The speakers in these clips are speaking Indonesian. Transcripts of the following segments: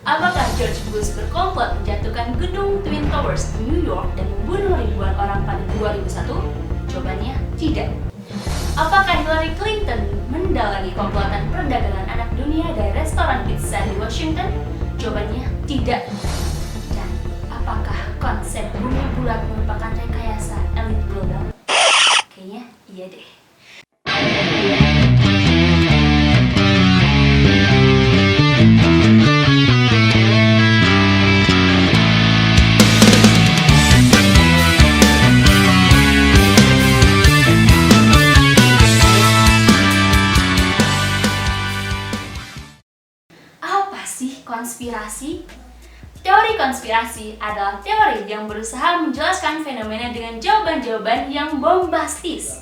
Apakah George Bush berkomplot menjatuhkan gedung Twin Towers di New York dan membunuh ribuan orang pada 2001? Jawabannya tidak. Apakah Hillary Clinton mendalangi komplotan perdagangan anak dunia dari restoran pizza di Washington? Jawabannya tidak. Dan apakah konsep bumi bulat merupakan rekayasa elit global? Kayaknya iya deh. Apa sih konspirasi? Teori konspirasi adalah teori yang berusaha menjelaskan fenomena dengan jawaban-jawaban yang bombastis.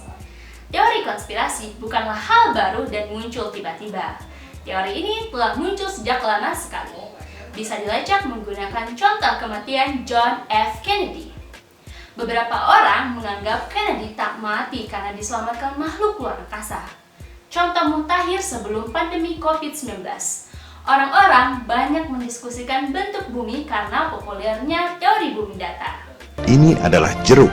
Teori konspirasi bukanlah hal baru dan muncul tiba-tiba. Teori ini telah muncul sejak lama sekali. Bisa dilacak menggunakan contoh kematian John F. Kennedy. Beberapa orang menganggap Kennedy tak mati karena diselamatkan makhluk luar angkasa. Contoh mutakhir sebelum pandemi COVID-19. Orang-orang banyak mendiskusikan bentuk bumi karena populernya teori bumi datar. Ini adalah jeruk.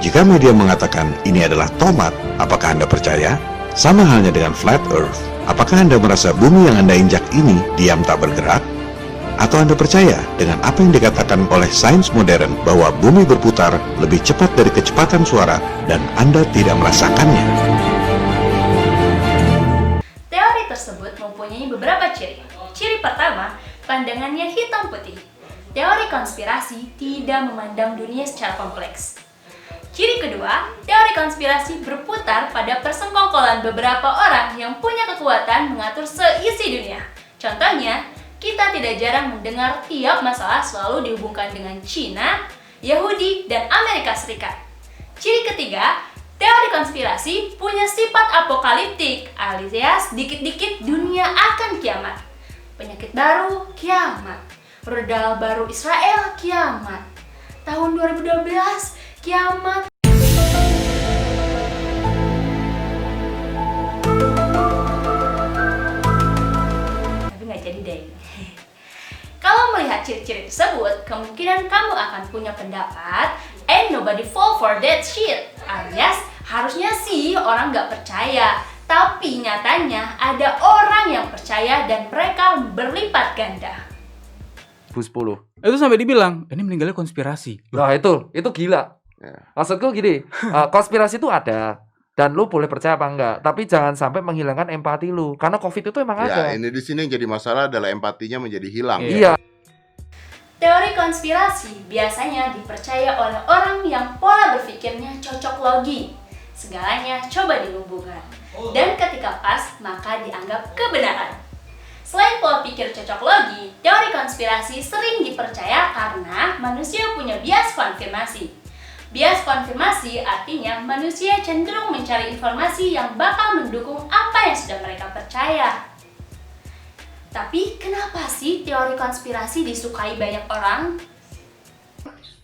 Jika media mengatakan ini adalah tomat, apakah Anda percaya? Sama halnya dengan flat earth. Apakah Anda merasa bumi yang Anda injak ini diam tak bergerak? Atau Anda percaya dengan apa yang dikatakan oleh sains modern bahwa bumi berputar lebih cepat dari kecepatan suara dan Anda tidak merasakannya? Teori tersebut mempunyai beberapa ciri. Ciri pertama, pandangannya hitam putih. Teori konspirasi tidak memandang dunia secara kompleks. Ciri kedua, teori konspirasi berputar pada persekongkolan beberapa orang yang punya kekuatan mengatur seisi dunia. Contohnya, kita tidak jarang mendengar tiap masalah selalu dihubungkan dengan Cina, Yahudi, dan Amerika Serikat. Ciri ketiga, teori konspirasi punya sifat apokaliptik, alias dikit-dikit dunia akan kiamat. Penyakit baru, kiamat. Rudal baru Israel, kiamat. Tahun 2012, kiamat. Tapi nggak jadi deh. Kalau melihat ciri-ciri tersebut, kemungkinan kamu akan punya pendapat ain't nobody fall for that shit. Alias, harusnya sih orang nggak percaya. Tapi nyatanya ada orang yang percaya dan mereka berlipat ganda. 10. Itu sampai dibilang, ini meninggalnya konspirasi. Nah itu gila. Maksudku gini, konspirasi itu ada. Dan lu boleh percaya apa enggak. Tapi jangan sampai menghilangkan empati lu. Karena COVID itu emang ada. Ya, ini di sini yang jadi masalah adalah empatinya menjadi hilang. Iya. Teori konspirasi biasanya dipercaya oleh orang yang pola berpikirnya cocok logi. Segalanya coba dihubungkan. Dan ketika pas, maka dianggap kebenaran. Selain pola pikir cocok logi, teori konspirasi sering dipercaya karena manusia punya bias konfirmasi. Bias konfirmasi artinya manusia cenderung mencari informasi yang bakal mendukung apa yang sudah mereka percaya. Tapi kenapa sih teori konspirasi disukai banyak orang?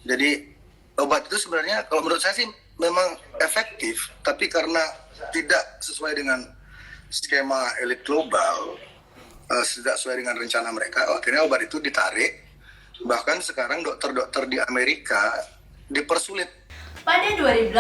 Jadi obat itu sebenarnya kalau menurut saya sih memang efektif, tapi karena tidak sesuai dengan skema elit global, tidak sesuai dengan rencana mereka, akhirnya obat itu ditarik. Bahkan sekarang dokter-dokter di Amerika dipersulit. Pada 2018,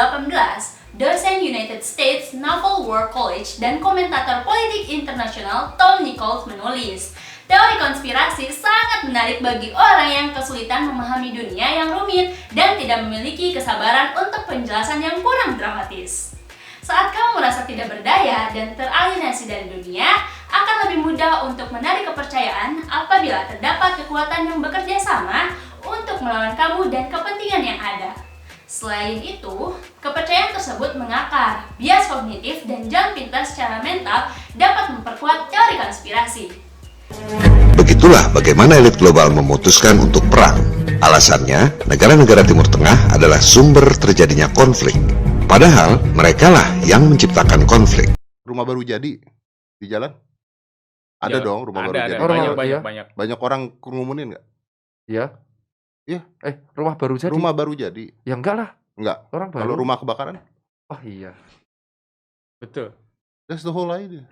dosen United States Naval War College dan komentator politik internasional Tom Nichols menulis, teori konspirasi sangat menarik bagi orang yang kesulitan memahami dunia yang rumit dan tidak memiliki kesabaran untuk penjelasan yang kurang dramatis. Saat kamu merasa tidak berdaya dan teralienasi dari dunia, akan lebih mudah untuk menarik kepercayaan apabila terdapat kekuatan yang bekerja sama untuk melawan kamu dan kepentingan yang ada. Selain itu, kepercayaan tersebut mengakar, bias kognitif dan jalan pintas secara mental dapat memperkuat teori konspirasi. Begitulah bagaimana elit global memutuskan untuk perang. Alasannya, negara-negara Timur Tengah adalah sumber terjadinya konflik. Padahal, merekalah yang menciptakan konflik. Rumah baru jadi di jalan? Ada dong rumah baru jadi. Banyak. Banyak orang kerumunin nggak? Iya. Iya. Rumah baru jadi. Rumah baru jadi. Ya enggak lah. Enggak. Orang baru. Kalau rumah kebakaran? Oh iya. Betul. That's the whole idea.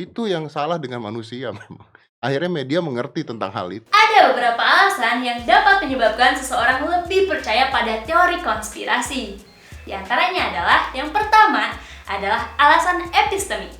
Itu yang salah dengan manusia memang. akhirnya media mengerti tentang hal itu. Ada beberapa alasan yang dapat menyebabkan seseorang lebih percaya pada teori konspirasi. Di antaranya adalah, yang pertama adalah alasan epistemik.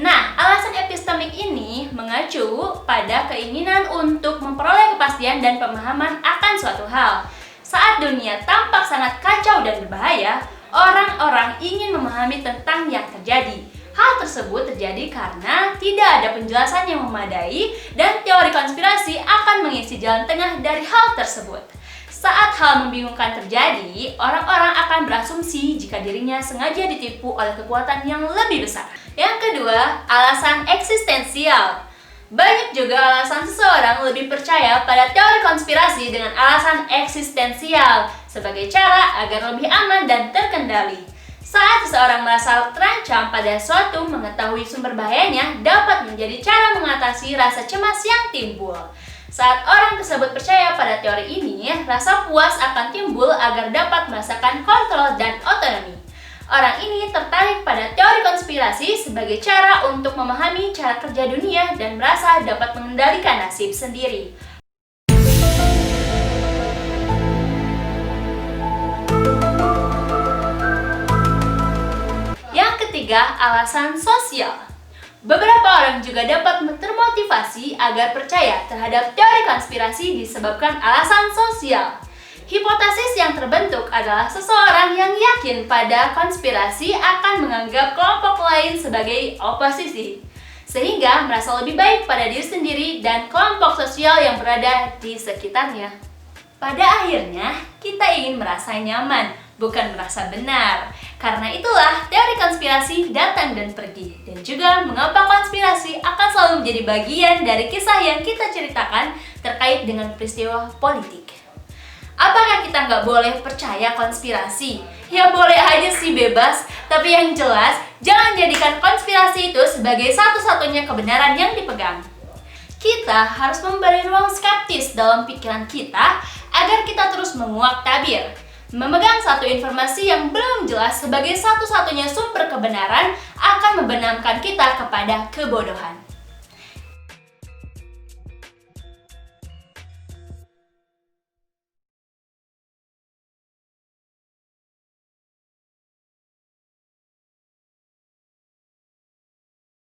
Nah, alasan epistemik ini mengacu pada keinginan untuk memperoleh kepastian dan pemahaman akan suatu hal. Saat dunia tampak sangat kacau dan berbahaya, orang-orang ingin memahami tentang yang terjadi. Hal tersebut terjadi karena tidak ada penjelasan yang memadai dan teori konspirasi akan mengisi jalan tengah dari hal tersebut. Saat hal membingungkan terjadi, orang-orang akan berasumsi jika dirinya sengaja ditipu oleh kekuatan yang lebih besar. Yang kedua, alasan eksistensial. Banyak juga alasan seseorang lebih percaya pada teori konspirasi dengan alasan eksistensial sebagai cara agar lebih aman dan terkendali. Saat seseorang merasa terancam pada suatu, mengetahui sumber bahayanya dapat menjadi cara mengatasi rasa cemas yang timbul. Saat orang tersebut percaya pada teori ini, rasa puas akan timbul agar dapat merasakan kontrol dan otonomi. Orang ini tertarik pada teori konspirasi sebagai cara untuk memahami cara kerja dunia dan merasa dapat mengendalikan nasib sendiri. Yang ketiga, alasan sosial. Beberapa orang juga dapat termotivasi agar percaya terhadap teori konspirasi disebabkan alasan sosial. Hipotesis yang terbentuk adalah seseorang yang yakin pada konspirasi akan menganggap kelompok lain sebagai oposisi, sehingga merasa lebih baik pada diri sendiri dan kelompok sosial yang berada di sekitarnya. Pada akhirnya, kita ingin merasa nyaman, bukan merasa benar. Karena itulah teori konspirasi datang dan pergi. Dan juga mengapa konspirasi akan selalu menjadi bagian dari kisah yang kita ceritakan terkait dengan peristiwa politik. Apakah kita nggak boleh percaya konspirasi? Ya boleh aja sih, bebas. Tapi yang jelas, jangan jadikan konspirasi itu sebagai satu-satunya kebenaran yang dipegang. Kita harus memberi ruang skeptis dalam pikiran kita agar kita terus menguak tabir. Memegang satu informasi yang belum jelas sebagai satu-satunya sumber kebenaran akan membenamkan kita kepada kebodohan.